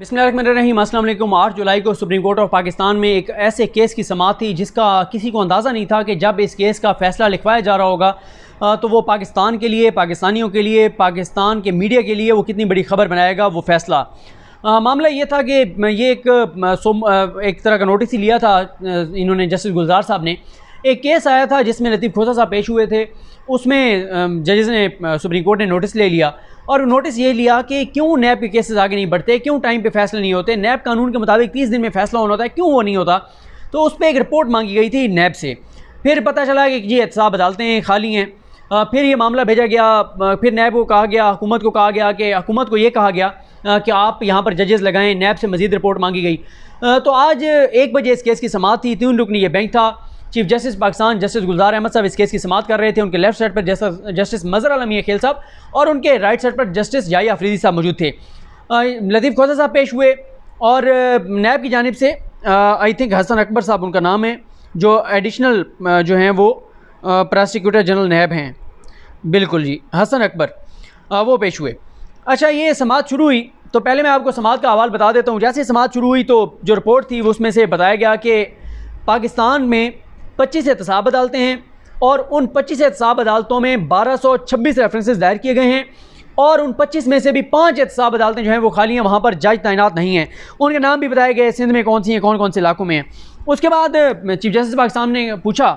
बिस्मिल्लाहिर्रहमानिर्रहीम। अस्सलाम वालेकुम। 8 जुलाई को सुप्रीम कोर्ट ऑफ पाकिस्तान में एक ऐसे केस की समाअत थी जिसका किसी को अंदाज़ा नहीं था कि जब इस केस का फ़ैसला लिखवाया जा रहा होगा तो वो पाकिस्तान के लिए, पाकिस्तानियों के लिए, पाकिस्तान के मीडिया के लिए वो कितनी बड़ी ख़बर बनाएगा वो फ़ैसला। मामला ये था कि ये एक तरह का नोटिस ही लिया था इन्होंने, जस्टिस गुलजार साहब ने। एक केस आया था जिसमें लतीफ़ खोसा साहब पेश हुए थे। उसमें जजेस ने, सुप्रीम कोर्ट ने नोटिस ले लिया और नोटिस ये लिया कि क्यों नैब के केसेस आगे नहीं बढ़ते, क्यों टाइम पे फैसले नहीं होते। नैब कानून के मुताबिक 30 दिन में फ़ैसला होना होता है, क्यों वो नहीं होता। तो उस पर एक रिपोर्ट मांगी गई थी नैब से। फिर पता चला कि जी एहतसाब अदालतें खाली हैं। फिर ये मामला भेजा गया, फिर नैब को कहा गया, हुकूमत को कहा गया कि हुकूमत को ये कहा गया कि आप यहाँ पर जजेस लगाएं। नैब से मज़ीद रिपोर्ट मांगी गई। तो आज 1 बजे इस केस की समाअत थी। 3 रुकनी ये बेंच था। चीफ जस्टिस पाकिस्तान जस्टिस गुलजार अहमद साहब इस केस की समाअत कर रहे थे। उनके लेफ्ट साइड पर जस्टिस मज़हर आलम मियां खेल साहब और उनके राइट साइड पर जस्टिस याहिया अफरीदी साहब मौजूद थे। लतीफ़ खोसा साहब पेश हुए और नैब की जानिब से आई थिंक हसन अकबर साहब उनका नाम है, जो एडिशनल जो हैं वो प्रोसिक्यूटर जनरल नैब हैं। बिल्कुल जी, हसन अकबर वो पेश हुए। अच्छा, ये समाअत शुरू हुई तो पहले मैं आपको समाअत का अहवाल बता देता हूँ। जैसे समाअत शुरू हुई तो जो रिपोर्ट थी उसमें से बताया गया कि पाकिस्तान में 25 एहतसाब अदालतें हैं और उन 25 एहतसाब अदालतों में 1226 रेफरेंसेस दायर किए गए हैं और उन 25 में से भी 5 एहतसाब अदालतें जो हैं वो खाली हैं, वहाँ पर जज तैनात नहीं हैं। उनके नाम भी बताए गए, सिंध में कौन सी हैं, कौन कौन से इलाकों में हैं। उसके बाद चीफ जस्टिस पाकिस्तान ने पूछा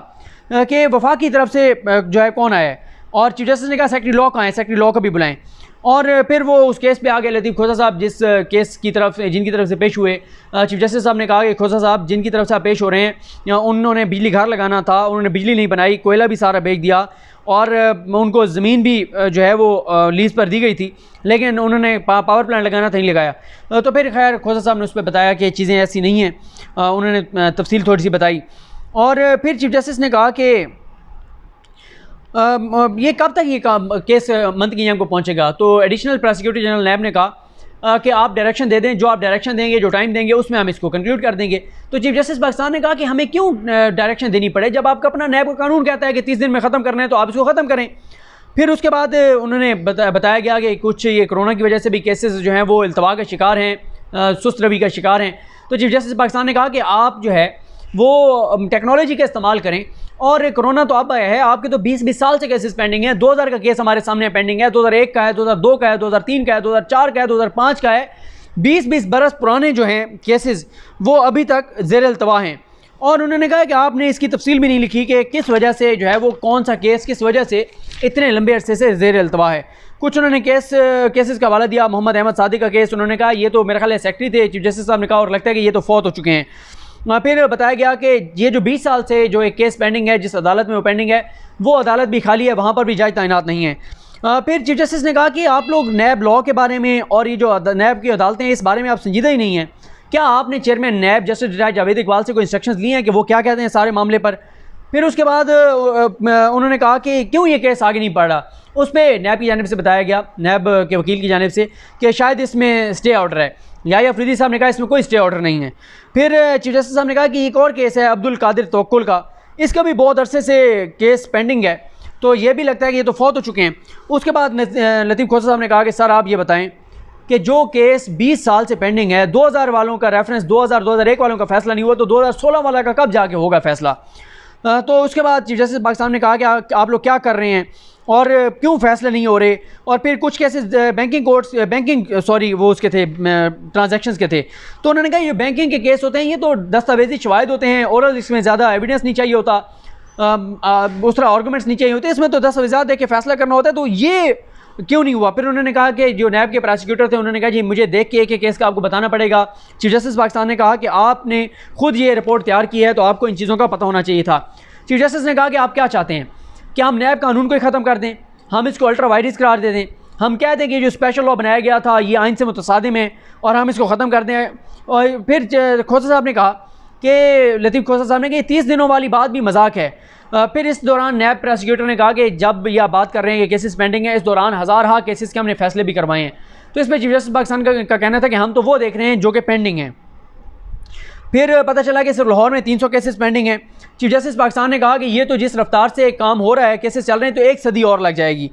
कि वफाक की तरफ से जो है कौन आया है, और चीफ जस्टिस ने कहा सेक्रेटरी लॉ कहाँ है, सेक्रेटरी लॉ को भी बुलाएं। और फिर वो उस केस पे आ गए। लतीफ़ खोसा साहब जिनकी तरफ से पेश हुए, चीफ जस्टिस साहब ने कहा कि खोसा साहब जिनकी तरफ से आप पेश हो रहे हैं उन्होंने बिजली घर लगाना था, उन्होंने बिजली नहीं बनाई, कोयला भी सारा बेच दिया और उनको ज़मीन भी जो है वो लीज़ पर दी गई थी, लेकिन उन्होंने पावर प्लांट लगाना था, नहीं लगाया। तो फिर खैर खोसा साहब ने उस पर बताया कि चीज़ें ऐसी नहीं हैं, उन्होंने तफसील थोड़ी सी बताई। और फिर चीफ जस्टिस ने कहा कि ये कब तक ये केस मंतकीम को पहुंचेगा। तो एडिशनल प्रोसिक्यूटर जनरल नैब ने कहा कि आप डायरेक्शन दे दें, जो आप डायरेक्शन देंगे, जो टाइम देंगे उसमें हम इसको कंक्लूड कर देंगे। तो चीफ जस्टिस पाकिस्तान ने कहा कि हमें क्यों डायरेक्शन देनी पड़े, जब आपका अपना नैब का कानून कहता है कि 30 दिन में ख़त्म करना है तो आप इसको ख़त्म करें। फिर उसके बाद उन्होंने बताया गया कि कुछ ये कोरोना की वजह से भी केसेस जो हैं वो इल्तवा का शिकार हैं, सुस्त रवि का शिकार हैं। तो चीफ जस्टिस पाकिस्तान ने कहा कि आप जो है वो टेक्नोलॉजी का इस्तेमाल करें। और कोरोना तो अब है, आपके तो 20 साल से केसेस पेंडिंग हैं। 2000 का केस हमारे सामने पेंडिंग है, 2001 का है, 2002 का है, 2003 का है, 2004 का है, 2005 का है। 20 बरस पुराने जो हैं केसेस वो अभी तक ज़ेर इल्तवा हैं। और उन्होंने कहा कि आपने इसकी तफसील भी नहीं लिखी कि किस वजह से जो है वो कौन सा केस किस वजह से इतने लंबे अरसे से ज़ेर इल्तवा है। कुछ उन्होंने केसेस का हवाला दिया। मोहम्मद अहमद सादिक का केस उन्होंने कहा ये तो मेरे ख्याल सेक्रेटरी थे, चीफ जस्टिस साहब ने कहा, और लगता है कि ये तो फौत हो चुके हैं। फिर बताया गया कि ये जो 20 साल से जो एक केस पेंडिंग है, जिस अदालत में वो पेंडिंग है, वो अदालत भी खाली है, वहाँ पर भी जज तैनात नहीं है। फिर चीफ जस्टिस ने कहा कि आप लोग नैब लॉ के बारे में और ये जो नैब की अदालतें हैं इस बारे में आप संजीदा ही नहीं हैं। क्या आपने chairman NAB justice retired Javed Iqbal से कोई इंस्ट्रक्शंस लिए हैं कि वो क्या कहते हैं सारे मामले पर। फिर उसके बाद उन्होंने कहा कि क्यों ये केस आगे नहीं बढ़ रहा। उस पर नैब की जानिब से बताया गया, नैब के वकील की जानिब से, कि शायद इसमें स्टे ऑर्डर है। याहिया अफरीदी साहब ने कहा इसमें कोई स्टे ऑर्डर नहीं है। फिर चीफ जस्टिस साहब ने कहा कि एक और केस है अब्दुल कादिर तवक्कुल का, इसका भी बहुत अरसे से केस पेंडिंग है, तो ये भी लगता है कि ये तो फौत हो चुके हैं। उसके बाद लतीफ़ खोसा साहब ने कहा कि सर आप ये बताएं कि जो केस 20 साल से पेंडिंग है, 2000 वालों का रेफरेंस 2001 वालों का फैसला नहीं हुआ, तो 2016 वाला का कब जाके होगा फैसला। तो उसके बाद चीफ जस्टिस पाकिस्तान ने कहा कि आप लोग क्या कर रहे हैं और क्यों फैसले नहीं हो रहे। और फिर कुछ केसेस वो उसके थे, ट्रांजैक्शंस के थे। तो उन्होंने कहा ये बैंकिंग के केस होते हैं, ये तो दस्तावेजी शवाहिद होते हैं, ओरल इसमें ज़्यादा एविडेंस नहीं चाहिए होता, उस तरह आर्गूमेंट्स नहीं चाहिए होते, इसमें तो दस्तावेज़ात देख के फैसला करना होता है, तो ये क्यों नहीं हुआ। फिर उन्होंने कहा कि जो नैब के प्रोसिक्यूटर थे उन्होंने कहा जी मुझे देख के एक केस का आपको बताना पड़ेगा। चीफ जस्टिस पाकिस्तान ने कहा कि आपने खुद ये रिपोर्ट तैयार की है तो आपको इन चीज़ों का पता होना चाहिए था। चीफ जस्टिस ने कहा कि आप क्या चाहते हैं, क्या हम नैब कानून को ही ख़त्म कर दें, हम इसको अल्ट्रा वायरस करार दे दें, हम कह दें कि जो स्पेशल लॉ बनाया गया था ये आइन से मुतसादिम है और हम इसको ख़त्म कर दें। और फिर खोसा साहब ने कहा कि लतीफ़ खोसा साहब ने कि 30 दिनों वाली बात भी मजाक है। फिर इस दौरान नैब प्रोसिक्यूटर ने कहा कि जब यह बात कर रहे हैं कि केसेस पेंडिंग है, इस दौरान हज़ार केसेस के हमने फैसले भी करवाए हैं। तो इसमें चीफ जस्टिस पाकिस्तान का कहना था कि हम तो वो देख रहे हैं जो कि पेंडिंग हैं। फिर पता चला कि सिर्फ लाहौर में 300 केसेस पेंडिंग हैं। चीफ जस्टिस पाकिस्तान ने कहा कि ये तो जिस रफ्तार से काम हो रहा है, केसेस चल रहे हैं, तो 1 सदी और लग जाएगी।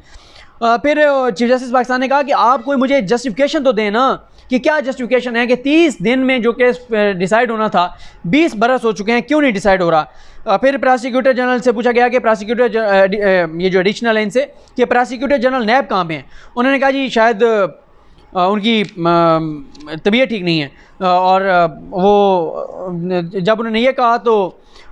फिर चीफ जस्टिस पाकिस्तान ने कहा कि आप कोई मुझे जस्टिफिकेशन तो दें ना, कि क्या जस्टिफिकेशन है कि 30 दिन में जो केस डिसाइड होना था 20 बरस हो चुके हैं, क्यों नहीं डिसाइड हो रहा। फिर प्रोसिक्यूटर जनरल से पूछा गया कि प्रोसिक्यूटर ये जो एडिशनल है इनसे कि प्रोसिक्यूटर जनरल नैब कहाँ पे हैं। उन्होंने कहा जी शायद उनकी तबीयत ठीक नहीं है, और वो जब उन्होंने ये कहा तो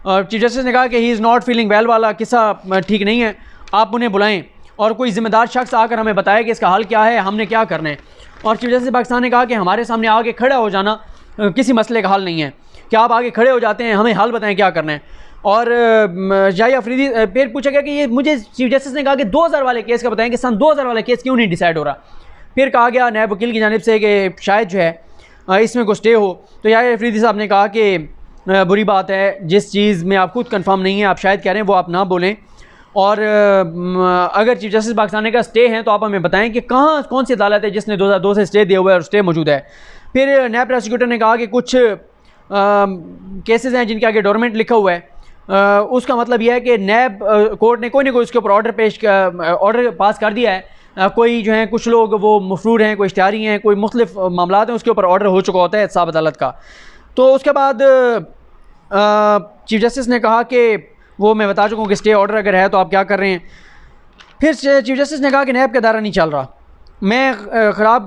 चीफ जस्टिस ने कहा कि he is not feeling well वाला किस्सा ठीक नहीं है, आप उन्हें बुलाएं और कोई ज़िम्मेदार शख्स आकर हमें बताए कि इसका हल क्या है, हमने क्या करना है। और चीफ जस्टिस पाकिस्तान ने कहा कि हमारे सामने आगे खड़ा हो जाना किसी मसले का हल नहीं है, कि आप आगे खड़े हो जाते हैं, हमें हल बताएं क्या करना है। और शाही अफरीदी फिर पूछा गया कि ये मुझे चीफ जस्टिस ने कहा कि 2000 वाले केस का बताएं कि सन 2000 वाले केस क्यों नहीं डिसाइड हो रहा। फिर कहा गया नायब वकील की जानिब से कि शायद जो है इसमें कोई स्टे हो। तो शाही अफरीदी साहब ने कहा कि बुरी बात है, जिस चीज़ में आप खुद कंफर्म नहीं है, आप शायद कह रहे हैं वो आप ना बोलें, और अगर चीफ जस्टिस पाकिस्तान का स्टे हैं तो आप हमें बताएं कि कौन सी अदालत है जिसने 2002 से स्टे दिया हुआ है और स्टे मौजूद है। फिर नायब प्रोसिक्यूटर ने कहा कि कुछ केसेस हैं जिनके आगे डोरमेंट लिखा हुआ है, उसका मतलब यह है कि नायब कोर्ट ने कोई ना कोई उसके ऊपर ऑर्डर पास कर दिया है। कोई जो है कुछ लोग वो मफरूर हैं, कोई इश्तिहारी हैं, कोई मुख्तलिफ मामला हैं, उसके ऊपर ऑर्डर हो चुका होता है एहतसाब अदालत का। तो उसके बाद चीफ जस्टिस ने कहा कि वो मैं बता चुका हूँ कि स्टे ऑर्डर अगर है तो आप क्या कर रहे हैं। फिर चीफ जस्टिस ने कहा कि नैब का दायरा नहीं चल रहा।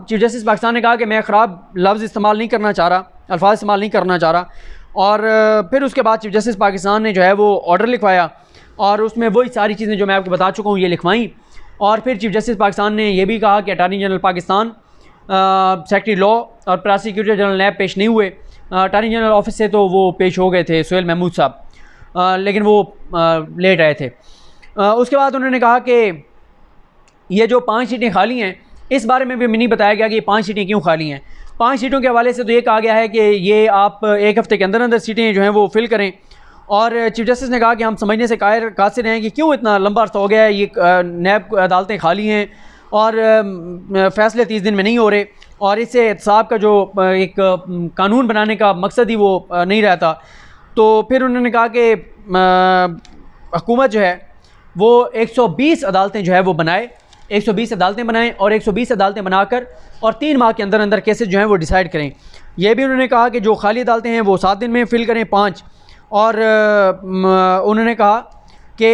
चीफ जस्टिस पाकिस्तान ने कहा कि मैं ख़राब लफ्ज़ इस्तेमाल नहीं करना चाह रहा, अल्फाज इस्तेमाल नहीं करना चाह रहा। और फिर उसके बाद चीफ जस्टिस पाकिस्तान ने जो है वो ऑर्डर लिखवाया और उसमें वही सारी चीज़ें जो मैं आपको बता चुका हूँ ये लिखवाई। और फिर चीफ जस्टिस पाकिस्तान ने यह भी कहा कि attorney general Pakistan, secretary law और प्रोसिक्यूटर जनरल नैब पेश नहीं हुए। अटार्नी जनरल ऑफिस से तो वो पेश हो गए थे सुहेल महमूद साहब, लेकिन वो लेट आए थे। उसके बाद उन्होंने कहा कि ये जो 5 सीटें खाली हैं इस बारे में भी नहीं बताया गया कि ये 5 सीटें क्यों खाली हैं। 5 सीटों के हवाले से तो ये कहा गया है कि ये आप एक हफ़्ते के अंदर अंदर सीटें जो हैं वो फिल करें। और चीफ जस्टिस ने कहा कि हम समझने से कासिर हैं कि क्यों इतना लंबा अर्सा हो गया है, ये नैब अदालतें खाली हैं और फ़ैसले 30 दिन में नहीं हो रहे, और इससे एहतसाब का जो एक कानून बनाने का मकसद ही वो नहीं रहता। तो फिर उन्होंने कहा कि हुकूमत जो है वो 120 अदालतें जो है वो बनाए, 120 अदालतें बनाएं और 120 अदालतें बनाकर और 3 माह के अंदर अंदर केसेस जो हैं वो डिसाइड करें। यह भी उन्होंने कहा कि जो खाली अदालतें हैं वो 7 दिन में फ़िल करें 5। और उन्होंने कहा कि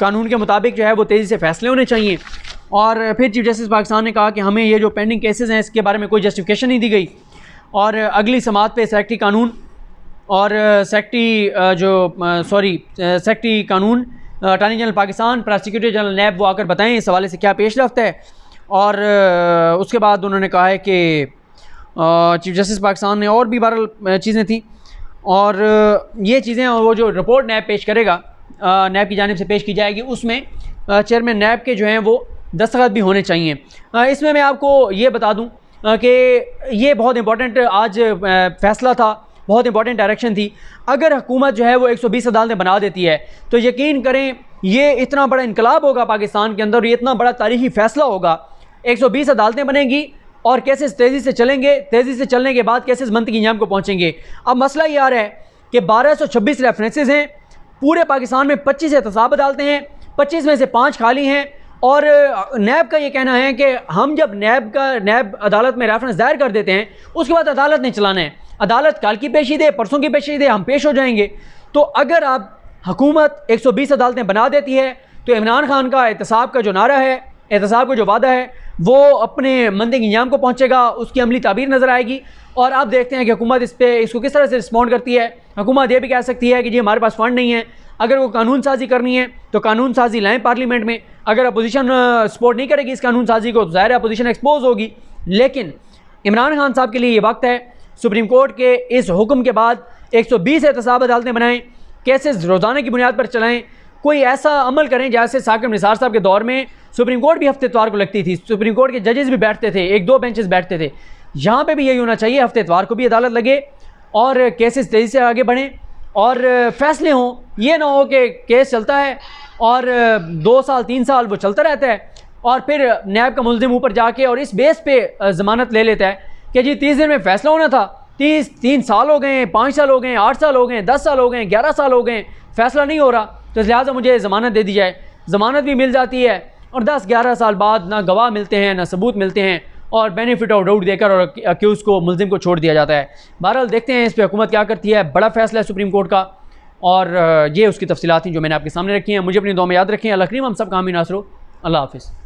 कानून के मुताबिक जो है वो तेज़ी से फ़ैसले होने चाहिए। और फिर चीफ जस्टिस पाकिस्तान ने कहा कि हमें ये जो पेंडिंग केसेस हैं इसके बारे में कोई जस्टिफिकेशन नहीं दी गई, और अगली समात पे सेक्रेटरी कानून और सेक्रेटरी कानून attorney general Pakistan, prosecutor general नैब वो आकर बताएं इस हवाले से क्या पेश रफ्त है। और उसके बाद उन्होंने कहा है कि चीफ जस्टिस पाकिस्तान ने और भी 12 चीज़ें थी, और ये चीज़ें वो जो रिपोर्ट नैब पेश करेगा, नैब की जानिब से पेश की जाएगी, उसमें चेयरमैन नैब के जो हैं वो दस्तखत भी होने चाहिए। इसमें मैं आपको ये बता दूं कि ये बहुत इंपॉर्टेंट आज फ़ैसला था, बहुत इंपॉर्टेंट डायरेक्शन थी। अगर हुकूमत जो है वो 120 अदालतें बना देती है तो यकीन करें ये इतना बड़ा इनकलाब होगा पाकिस्तान के अंदर, ये इतना बड़ा तारीखी फ़ैसला होगा। 120 अदालतें बनेंगी और केसेस तेज़ी से चलेंगे, तेज़ी से चलने के बाद केसेस मंतकी इंजाम को पहुँचेंगे। अब मसला ये आ रहा है कि 1226 रेफरेंसेज हैं, पूरे पाकिस्तान में 25 एहतसाब अदालतें हैं, 25 में से 5 खाली हैं। और नैब का ये कहना है कि हम जब नैब अदालत में रेफरेंस दायर कर देते हैं उसके बाद अदालत नहीं चलाना है, अदालत कल की पेशी दे, परसों की पेशी दे, हम पेश हो जाएंगे। तो अगर आप हुकूमत 120 अदालतें बना देती है तो इमरान खान का एहतसाब का जो नारा है, एहतसाब का जो वादा है, वो अपने मंदिक इंजाम को पहुँचेगा, उसकी अमली ताबीर नज़र आएगी। और आप देखते हैं कि हुकूमत इसको किस तरह से रिस्पॉन्ड करती है। हुकूमत ये भी कह सकती है कि जी हमारे पास फ़ंड नहीं है, अगर वो कानून साजी करनी है तो कानून साजी लाएँ पार्लियामेंट में। अगर अपोजिशन सपोर्ट नहीं करेगी इस कानून साजी को तो ज़ाहिर है अपोजिशन एक्सपोज होगी। लेकिन इमरान खान साहब के लिए ये वक्त है, सुप्रीम कोर्ट के इस हुक्म के बाद 120 एहतसाब अदालतें बनाएं, केसेस रोज़ाना की बुनियाद पर चलाएं, कोई ऐसा अमल करें जैसे साकिब निसार साहब के दौर में सुप्रीम कोर्ट भी हफ्ते इतवार को लगती थी, सुप्रीम कोर्ट के जजेस भी बैठते थे, 1-2 बेंचेस बैठते थे। यहाँ पे भी यही होना चाहिए, हफ्ते इतवार को भी अदालत लगे और केसेस तेज़ी से आगे बढ़ें और फैसले हों। ये ना हो कि केस चलता है और 2 साल 3 साल वो चलता रहता है और फिर नैब का मुल्ज़िम ऊपर जाके और इस बेस पे ज़मानत ले लेता है कि जी 30 दिन में फ़ैसला होना था, 3 साल हो गए, 5 साल हो गए, 8 साल हो गए, 10 साल हो गए, 11 साल हो गए, फ़ैसला नहीं हो रहा, तो लिहाजा मुझे ज़मानत दे दी जाए। ज़मानत भी मिल जाती है और 10-11 साल बाद ना गवाह मिलते हैं, ना सबूत मिलते हैं, और बेनिफिट ऑफ डाउट देकर और अक्यूज़ को, मुल्जिम को छोड़ दिया जाता है। बहरहाल देखते हैं इस पर हुकूमत क्या करती है। बड़ा फैसला है सुप्रीम कोर्ट का, और ये उसकी तफसीलात थी जो मैंने आपके सामने रखी हैं। मुझे अपनी दुआ में याद रखें। अल्लाह करीम हम सब का हामी नासरो। अल्लाह हाफ़िज़।